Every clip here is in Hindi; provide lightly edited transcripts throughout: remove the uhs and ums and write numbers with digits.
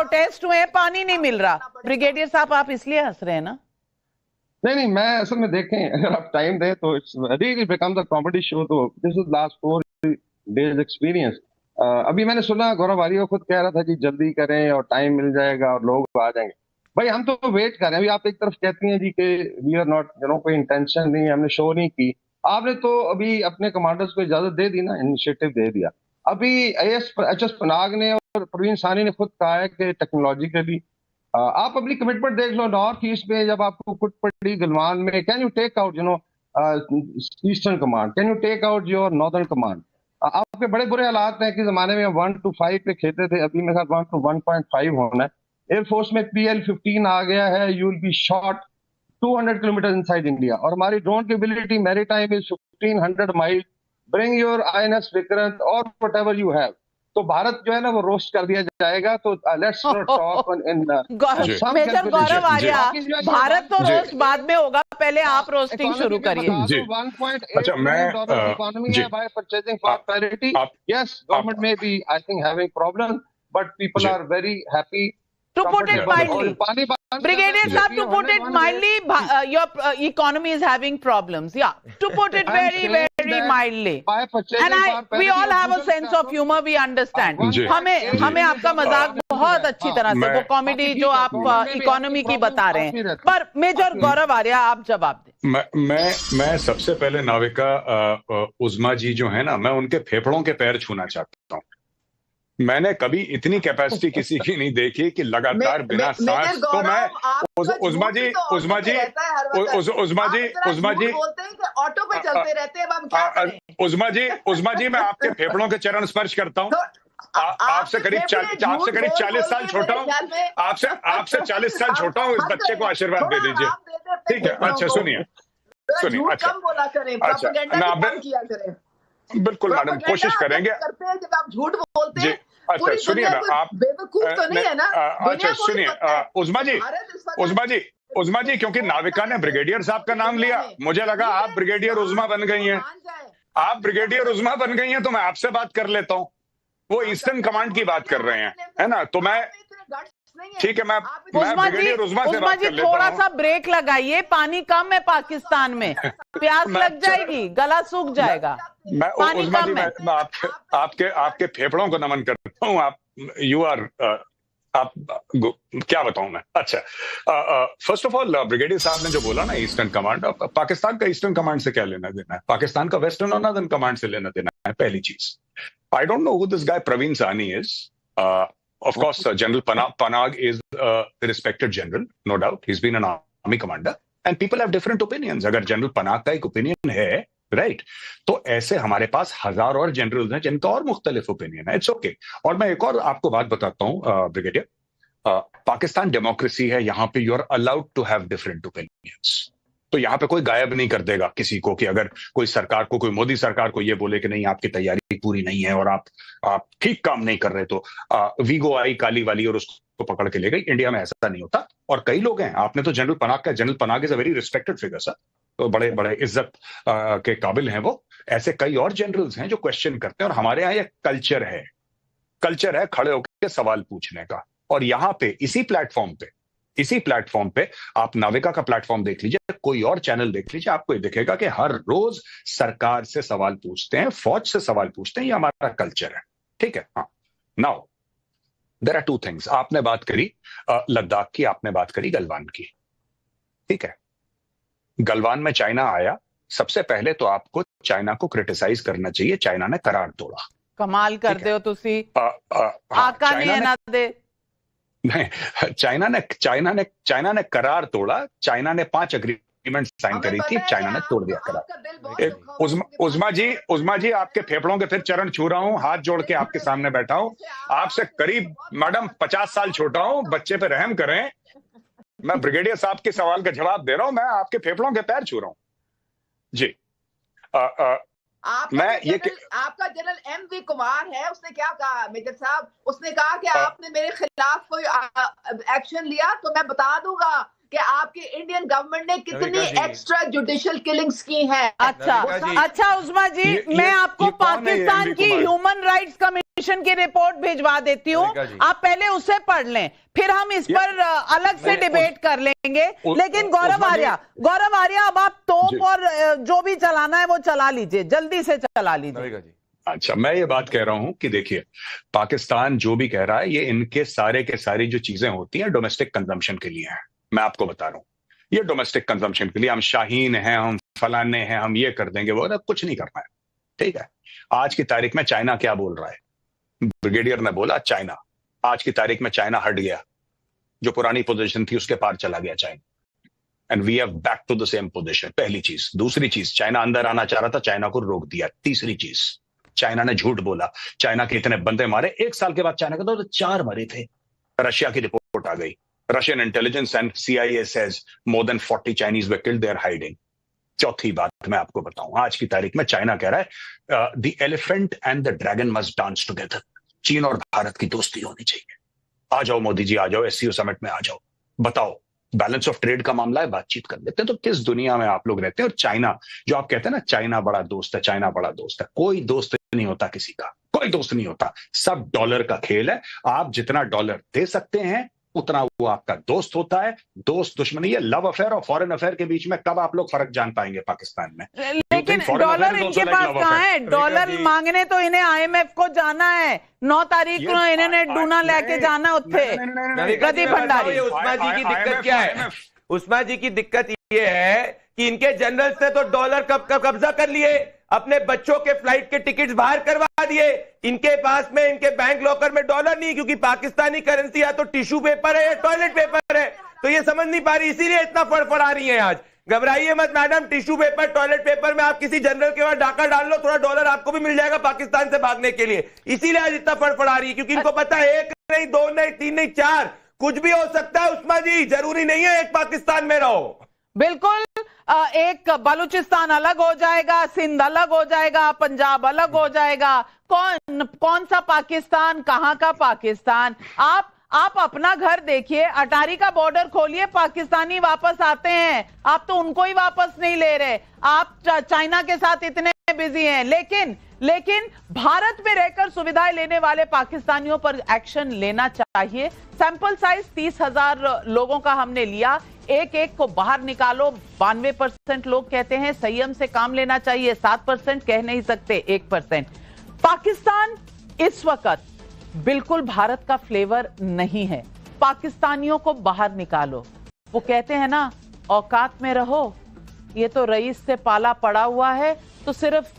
प्रोटेस्ट हुए, पानी नहीं मिल रहा। ब्रिगेडियर साहब आप इसलिए हंस रहे हैं ना? नहीं, मैं असल में देखें, अगर आप टाइम दें तो it's really becomes a comedy show. तो this is last 4 days experience. अभी मैंने सुना गौरव वारियो खुद कह रहा था कि जल्दी करें और टाइम मिल जाएगा और लोग आ जाएंगे। भाई हम तो वेट कर रहे हैं। अभी आप एक तरफ कहती हैं जी कि वी आर नॉट, कोई इंटेंशन नहीं है, हमने शो नहीं की। आपने तो अभी अपने कमांडर्स को इजाजत दे दी ना, इनिशिएटिव दे दिया। अभी एच एस पनाग ने और परवीन सानी ने खुद कहा है कि टेक्नोलॉजिकली आप अपनी कमिटमेंट देख लो। नॉर्थ ईस्ट में जब आपको कुट पड़ी गलवान में, can you take out eastern command, can you take out your northern command? आपके बड़े बुरे हालात हैं कि जमाने में 1 to 5 पे खेलते थे, अभी मेरे साथ 1 to 1.5 होना है। एयरफोर्स में PL-15 आ गया है, you will be shot 200 kilometre inside India. और हमारी ड्रोन की ability maritime is 1500 mile. Bring your INS Vikrant और वट एवर यू हैव। तो भारत जो है ना वो रोस्ट कर दिया जाएगा। तो लेट्स टॉक इन मेजर गौरव आर्या, भारत तो रोस्ट बाद में होगा, पहले आप रोस्टिंग शुरू करिए। 1.8 million इकोनॉमी है by purchasing for parity. Yes, government में भी I think having problem, but people are very happy. To put it mildly, Brigadier Saab, to put it mildly, your economy is having problems. Yeah, to put it very, very mildly. And we all have a sense of humor. We understand. हमें आपका मजाक बहुत अच्छी तरह से, वो कॉमेडी जो आप इकोनॉमी की बता रहे हैं। पर मेजर गौरव आर्या, आप जवाब दें। मैं सबसे पहले नाविका उज़्मा जी जो है ना, मैं उनके फेफड़ों के पैर छूना चाहता हूँ। मैंने कभी इतनी कैपेसिटी किसी की नहीं देखी कि लगातार बिना सांस। तो मैं उज़्मा जी ऑटो पे चलते रहते हैं, हम क्या करें? उज़्मा जी मैं आपके फेफड़ों के चरण स्पर्श करता हूँ। आपसे करीब 40 साल छोटा हूँ, आपसे 40 साल छोटा हूँ। इस बच्चे को आशीर्वाद दे दीजिए, ठीक है? अच्छा सुनिए, अच्छा कम बोला करें, प्रोपेगेंडा कम किया करें। बिल्कुल मैडम, कोशिश करेंगे। करते हैं जब आप झूठ बोलते हैं। अच्छा सुनिए ना, आप बेवकूफ तो नहीं है ना? अच्छा सुनिए, उज़्मा जी क्योंकि नाविका ने ब्रिगेडियर साहब का नाम लिया, मुझे लगा आप ब्रिगेडियर उज़्मा बन गई हैं। आप ब्रिगेडियर उज़्मा बन गई हैं तो मैं आपसे बात कर लेता हूँ। वो ईस्टर्न कमांड की बात कर रहे हैं, है ना? तो मैं ठीक है, मैं ब्रिगेडियर उज़्मा से बात कर लेता हूं। थोड़ा सा ब्रेक लगाइए, पानी कम है पाकिस्तान में, प्यास लग जाएगी, गला सूख जाएगा। मैं उज़्मा जी, मैं आपके फेफड़ों को नमन करता हूँ। आप क्या बताऊं मैं? अच्छा, फर्स्ट ऑफ ऑल ब्रिगेडियर साहब ने जो बोला ना ईस्टर्न कमांड, पाकिस्तान का ईस्टर्न कमांड से क्या लेना देना है? पाकिस्तान का वेस्टर्न और नॉर्दर्न कमांड से लेना देना है, पहली चीज। I don't know who this guy Praveen Sawhney is. Of course, General Panag is a respected general, no doubt. He's been an army commander, and people have different opinions. अगर General Panag का एक opinion है, right? तो ऐसे हमारे पास हजार और generals हैं जिनका और मुख्तलिफ opinion है. It's okay. और मैं एक और आपको बात बताता हूँ, ब्रिगेडियर। पाकिस्तान डेमोक्रेसी है, यहाँ पे you are allowed to have different opinions. तो यहाँ पे कोई गायब नहीं कर देगा किसी को कि अगर कोई सरकार को, कोई मोदी सरकार को ये बोले कि नहीं आपकी तैयारी पूरी नहीं है और आप ठीक काम नहीं कर रहे, तो वीगो आई काली वाली और उसको पकड़ के ले गई। इंडिया में ऐसा नहीं होता। और कई लोग हैं, आपने तो general Panag is a very respected figure sir, तो बड़े बड़े इज्जत के काबिल हैं वो। ऐसे कई और जनरल्स हैं जो क्वेश्चन करते हैं, और हमारे यहाँ एक कल्चर है खड़े होकर सवाल पूछने का। और यहाँ पे इसी प्लेटफॉर्म पे आप नाविका का प्लेटफॉर्म देख लीजिए, कोई और चैनल देख लीजिए, आपको ये दिखेगा कि हर रोज सरकार से सवाल पूछते हैं, फौज से सवाल पूछते हैं। ये हमारा कल्चर है, ठीक है? हाँ, now there are two things. आपने बात करी लद्दाख की, आपने बात करी गलवान की, ठीक है? गलवान में चाइना आया, सबसे पहले तो आपको चाइना को क्रिटिसाइज करना चाहिए। चाइना ने करार तोड़ा। कमाल कर दे हो तुसी, आका नहीं ना दे। नहीं, चाइना ने करार तोड़ा। चाइना ने 5 एग्रीमेंट साइन करी थी, चाइना ने तोड़ दिया करार। उज़्मा जी आपके फेफड़ों के फिर चरण छू रहा हूं, हाथ जोड़ के आपके सामने बैठा हूं। आपसे करीब मैडम 50 साल छोटा हूं, बच्चे पे रहम करें। मैं ब्रिगेडियर साहब के सवाल का जवाब दे रहा हूं, मैं आपके फेफड़ों के पैर छू रहा हूं जी। आपका जनरल MV कुमार है, उसने क्या कहा मेजर साहब? उसने कहा कि आपने मेरे खिलाफ कोई एक्शन लिया तो मैं बता दूंगा कि आपकी इंडियन गवर्नमेंट ने कितनी एक्स्ट्रा जुडिशियल किलिंग्स की हैं। अच्छा उज़्मा जी, मैं आपको पाकिस्तान की ह्यूमन राइट्स कमेटी कमीशन की रिपोर्ट भिजवा देती हूँ, आप पहले उसे पढ़ लें, फिर हम इस पर अलग से डिबेट कर लेंगे। लेकिन गौरव आर्या अब आप तोप और जो भी चलाना है वो चला लीजिए, जल्दी से चला लीजिए। अच्छा, मैं ये बात कह रहा हूं कि देखिए, पाकिस्तान जो भी कह रहा है, ये इनके सारे के सारी जो चीजें होती हैं डोमेस्टिक कंजम्पशन के लिए हैं। मैं आपको बता रहा हूं, ये डोमेस्टिक कंजम्पशन के लिए, हम शाहीन हैं, हम फलाने हैं, हम ये कर देंगे, वो कुछ नहीं करना है, ठीक है। आज की तारीख में चाइना क्या बोल रहा है? ब्रिगेडियर ने बोला चाइना, आज की तारीख में चाइना हट गया, जो पुरानी पोजीशन थी उसके पार चला गया China, and we have back to the same position. पहली चीज। दूसरी चीज, चाइना अंदर आना चाह रहा था, चाइना को रोक दिया। तीसरी चीज, चाइना ने झूठ बोला, चाइना के इतने बंदे मारे, 1 साल के बाद चाइना के तो 4 मरे थे। रशिया की रिपोर्ट आ गई, Russian intelligence and CIA says more than 40 Chinese were killed, they are hiding। चौथी बात मैं आपको बताऊं, आज की तारीख में चाइना कह रहा है the elephant and the dragon must dance together. चीन और भारत की दोस्ती होनी चाहिए। आ जाओ मोदी जी, आ जाओ, SCO समिट में आ जाओ, बताओ, बैलेंस ऑफ ट्रेड का मामला है, बातचीत कर लेते हैं। तो किस दुनिया में आप लोग रहते हैं? और चाइना, जो आप कहते हैं ना, चाइना बड़ा दोस्त है, चाइना बड़ा दोस्त है, कोई दोस्त नहीं होता किसी का, कोई दोस्त नहीं होता। सब डॉलर का खेल है। आप जितना डॉलर दे सकते हैं उतना वो आपका दोस्त होता है। दोस्त दुश्मनी, ये लव अफेयर और फॉरेन अफेयर के बीच में कब आप लोग फर्क जान पाएंगे पाकिस्तान में? लेकिन डॉलर इनके पास कहाँ है? डॉलर मांगने तो इन्हें IMF को जाना है, 9 तारीख को इन्होंने डूना लेके जाना उत्थे। प्रदीप भंडारी, उस्मा जी की दिक्कत क्या है? उस्मा जी की दिक्कत ये है कि इनके जनरल्स ने तो डॉलर कब्जा कर लिए, अपने बच्चों के फ्लाइट के टिकट्स बाहर करवा दिए। इनके पास में, इनके बैंक लॉकर में डॉलर नहीं, क्योंकि पाकिस्तानी करेंसी या तो टिश्यू पेपर है या टॉयलेट पेपर है, तो ये समझ नहीं पा रही, इसीलिए इतना फड़फड़ा रही है आज। घबराइए मत madam, tissue paper, toilet paper में आप किसी जनरल के वहां डाका डाल लो, थोड़ा डॉलर आपको भी मिल जाएगा पाकिस्तान से भागने के लिए। इसीलिए आज इतना फड़फड़ा रही है, क्योंकि इनको पता है 1 नहीं, 2 नहीं, 3 नहीं, 4 कुछ भी हो सकता है। उस्मा जी, जरूरी नहीं है एक पाकिस्तान में रहो। बिल्कुल, एक बलूचिस्तान अलग हो जाएगा, सिंध अलग हो जाएगा, पंजाब अलग हो जाएगा। कौन सा पाकिस्तान, कहां का पाकिस्तान? आप अपना घर देखिए, अटारी का बॉर्डर खोलिए, पाकिस्तानी वापस आते हैं, आप तो उनको ही वापस नहीं ले रहे। आप चाइना के साथ इतने बिजी हैं, लेकिन भारत में रहकर सुविधाएं लेने वाले पाकिस्तानियों पर एक्शन लेना चाहिए। सैंपल साइज 30,000 लोगों का हमने लिया, एक को बाहर निकालो। 92% लोग कहते हैं संयम से काम लेना चाहिए, 7% कह नहीं सकते, 1%। पाकिस्तान इस वक्त बिल्कुल भारत का फ्लेवर नहीं है। पाकिस्तानियों को बाहर निकालो। वो कहते हैं ना, औकात में रहो। ये तो रईस से पाला पड़ा हुआ है, तो सिर्फ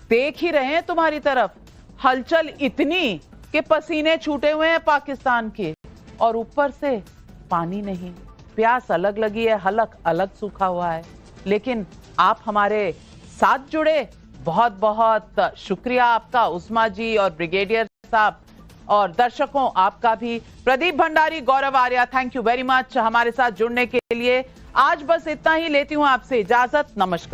देख ही रहे हैं तुम्हारी तरफ। हलचल इतनी कि पसीने छूटे हुए हैं पाकिस्तान के, और ऊपर से पानी नहीं, प्यास अलग लगी है, हलक अलग सूखा हुआ है। लेकिन आप हमारे साथ जुड़े, बहुत बहुत शुक्रिया आपका उस्मा जी और ब्रिगेडियर साहब, और दर्शकों आपका भी। Pradeep Bhandari, Gaurav Arya, thank you very much हमारे साथ जुड़ने के लिए। आज बस इतना ही, लेती हूं आपसे इजाजत, नमस्कार।